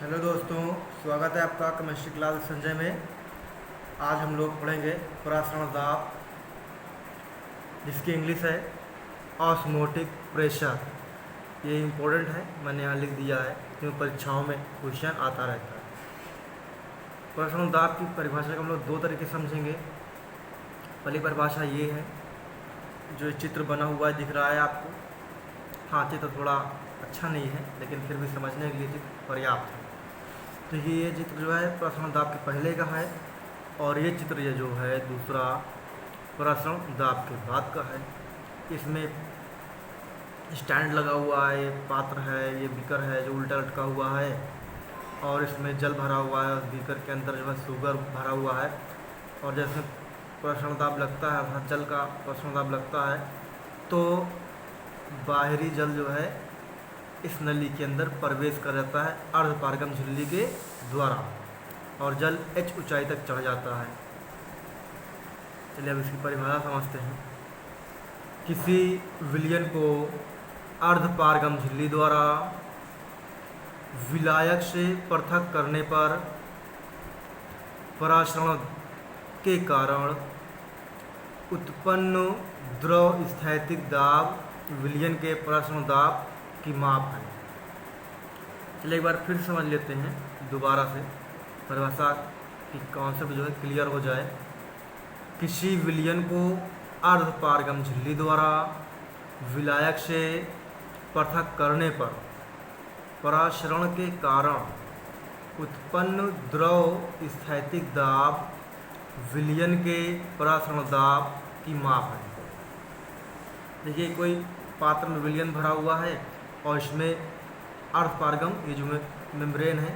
Hello दोस्तों, स्वागत है आपका केमिस्ट्री क्लास संजय में। आज हम लोग पढ़ेंगे परासरण दाब, जिसकी इंग्लिश है ऑस्मोटिक प्रेशर। ये इम्पोर्टेंट है, मैंने यहाँ लिख दिया है क्योंकि परीक्षाओं में क्वेश्चन आता रहता है। परासरण दाब की परिभाषा को हम लोग दो तरीके से समझेंगे। पहली परिभाषा ये है, जो ये चित्र बना हुआ है दिख रहा है आपको। हाँ, चित्र थोड़ा अच्छा नहीं है, लेकिन फिर भी समझने के लिए चित्र पर्याप्त है। तो ये चित्र जो है परासरण दाब के पहले का है, और ये चित्र ये जो है दूसरा परासरण दाब के बाद का है। इसमें स्टैंड लगा हुआ है, ये पात्र है, ये बीकर है जो उल्टा लटका हुआ है, और इसमें जल भरा हुआ है। उस बीकर के अंदर जो है शुगर भरा हुआ है, और जैसे परासरण दाब लगता है अर्थात जल का परासरण दाब लगता है, तो बाहरी जल जो है इस नली के अंदर प्रवेश कर जाता है अर्धपारगम झिल्ली के द्वारा, और जल H ऊंचाई तक चढ़ जाता है। चलिए अब इसकी परिभाषा समझते हैं। किसी विलयन को अर्धपारगम झिल्ली द्वारा विलायक से पृथक करने पर परासरण के कारण उत्पन्न द्रव स्थैतिक दाब विलयन के परासरण दाब की माप है। चलिए एक बार फिर समझ लेते हैं दोबारा से, परिभाषा की कॉन्सेप्ट जो है क्लियर हो जाए। किसी विलयन को अर्धपारगम झिल्ली द्वारा विलायक से पृथक करने पर परासरण के कारण उत्पन्न द्रव स्थैतिक दाब विलयन के परासरण दाब की माप है। देखिए, कोई पात्र में विलयन भरा हुआ है और इसमें अर्धपारगम, ये जो मेम्ब्रेन है,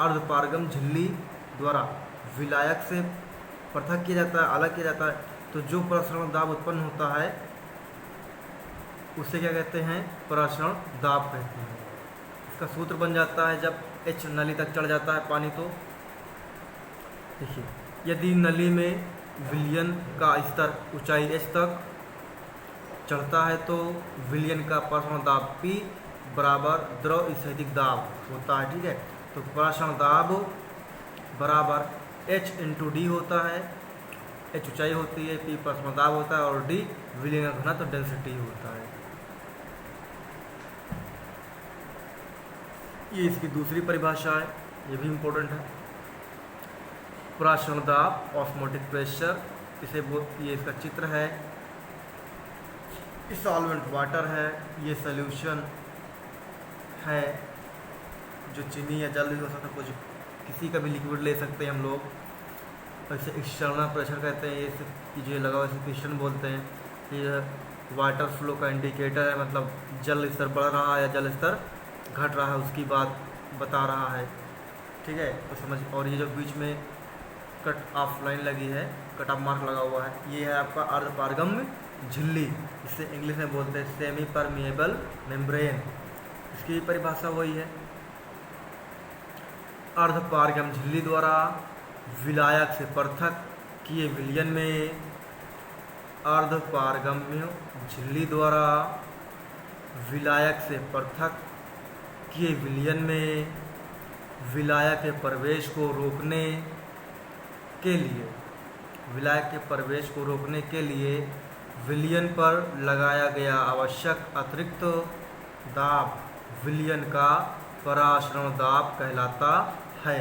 अर्धपारगम झिल्ली द्वारा विलायक से पृथक किया जाता है, अलग किया जाता है। तो जो परासरण दाब उत्पन्न होता है उसे क्या कहते हैं? परासरण दाब कहते हैं। इसका सूत्र बन जाता है जब H नली तक चढ़ जाता है पानी। तो देखिए, यदि नली में विलयन का स्तर ऊंचाई H तक चढ़ता है तो विलयन का परासरण दाब P बराबर द्रव स्थैतिक दाब होता है। ठीक है, तो परासरण दाब बराबर H इंटू D होता है। H ऊंचाई होती है, P परासरण दाब होता है, और D विलयन का घनत्व डेंसिटी होता है। ये इसकी दूसरी परिभाषा है, ये भी इम्पोर्टेंट है। परासरण दाब ऑस्मोटिक प्रेशर, इसे ये इसका चित्र है। सॉल्वेंट वाटर है, ये सॉल्यूशन है जो चीनी या जल भी हो सकता है, कुछ किसी का भी लिक्विड ले सकते हैं हम लोग। और इसे एक्सटर्नल प्रेशर कहते हैं। ये जो लगा हुआ इसे पिस्टन बोलते हैं। ये वाटर फ्लो का इंडिकेटर है, मतलब जल स्तर बढ़ रहा है या जल स्तर घट रहा है उसकी बात बता रहा है। ठीक है, तो समझ। और ये जो बीच में कट ऑफ लाइन लगी है, कट ऑफ मार्क लगा हुआ है, ये है आपका अर्धपारगम झिल्ली, इसे इंग्लिश में बोलते हैं सेमी परमिएबल मेम्ब्रेन। इसकी परिभाषा वही है, अर्धपारगम झिल्ली द्वारा विलायक से पृथक किए विलयन में अर्धपारगम्य झिल्ली द्वारा विलायक से पृथक किए विलयन में विलायक के प्रवेश को रोकने के लिए विलयन पर लगाया गया आवश्यक अतिरिक्त दाब विलयन का परासरण दाब कहलाता है।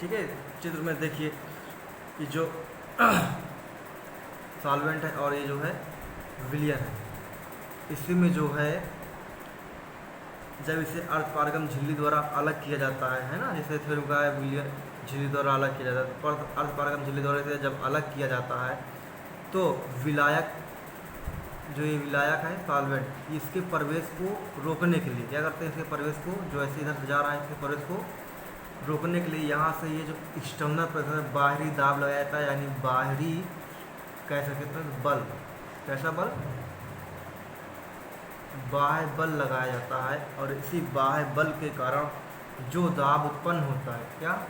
ठीक है, चित्र में देखिए, ये जो सॉल्वेंट है और ये जो है विलयन है, इसी में जो है जब इसे अर्धपारगम झिल्ली द्वारा अलग किया जाता है ना, जैसे फिर का विलयन झिल्ली द्वारा अलग किया जाता है, पर अर्धपारगम झिल्ली द्वारा इसे जब अलग किया जाता है तो विलायक, जो ये विलायक है सॉल्वेंट, इसके प्रवेश को रोकने के लिए क्या करते हैं? इसके प्रवेश को, जो ऐसे इधर से जा रहा है, इसके प्रवेश को रोकने के लिए यहाँ से ये जो एक्सटर्नल प्रेशर, बाहरी दाब लगाया जाता है, यानी बाहरी कह सकते हैं बल। कैसा बल? बाह्य बल लगाया जाता है, और इसी बाह्य बल के कारण जो दाब उत्पन्न होता है, क्या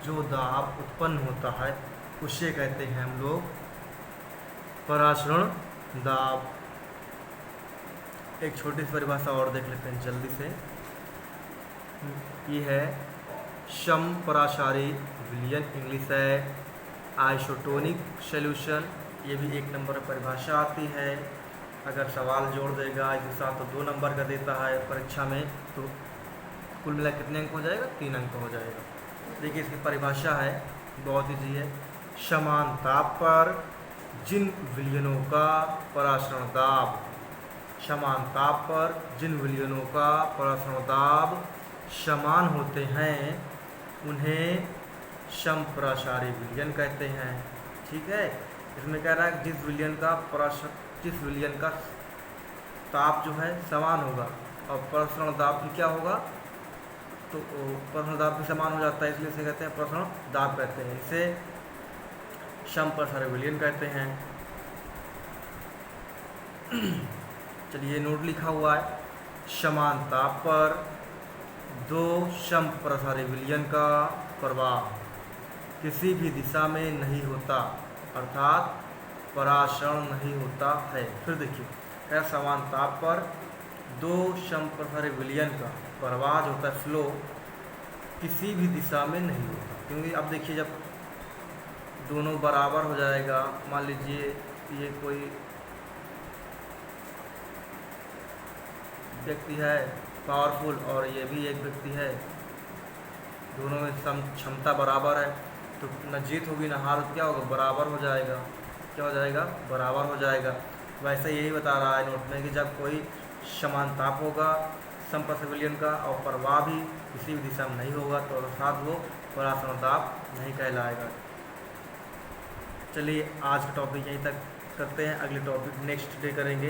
जो दाब उत्पन्न होता है उसे कहते हैं हम लोग परासरण दाब। एक छोटी सी परिभाषा और देख लेते हैं जल्दी से। ये है समपरासारी विलयन, इंग्लिश है आइसोटोनिक सॉल्यूशन। ये भी 1 नंबर पर परिभाषा आती है। अगर सवाल जोड़ देगा इसके साथ तो 2 नंबर का देता है परीक्षा में, तो कुल मिला कितने अंक हो जाएगा? 3 अंक हो जाएगा। देखिए इसकी परिभाषा है, बहुत ईजी है। समान ताप पर जिन विलयनों का परासरण दाब, समान ताप पर जिन विलयनों का परासरण दाब समान होते हैं उन्हें समपरासारी विलयन कहते हैं। ठीक है, इसमें कह रहा है जिस विलयन का ताप जो है समान होगा और परासरण दाब भी क्या होगा, तो परासरण दाब भी समान हो जाता है, इसलिए इसे कहते हैं परासरण दाब कहते हैं। इसे समपरासारी विलयन कहते हैं। चलिए नोट लिखा हुआ है, समान ताप पर 2 समपरासारी विलयन का प्रवाह किसी भी दिशा में नहीं होता, अर्थात परासरण नहीं होता है। फिर देखिए क्या, समान ताप पर 2 समपरासारी विलयन का प्रवाह जो होता है, फ्लो, किसी भी दिशा में नहीं होता। क्योंकि अब देखिए जब दोनों बराबर हो जाएगा, मान लीजिए ये कोई व्यक्ति है पावरफुल और ये भी एक व्यक्ति है, दोनों में क्षमता बराबर है, तो न जीत होगी न हार, क्या होगा? बराबर हो जाएगा। क्या हो जाएगा? बराबर हो जाएगा। वैसे यही बता रहा है नोट में कि जब कोई समान ताप होगा समपरासारी विलयन का और प्रवाह भी किसी भी दिशा में नहीं होगा, तो अर्थात वो परासरण दाब नहीं कहलाएगा। चलिए आज का टॉपिक यहीं तक करते हैं, अगले टॉपिक नेक्स्ट डे करेंगे।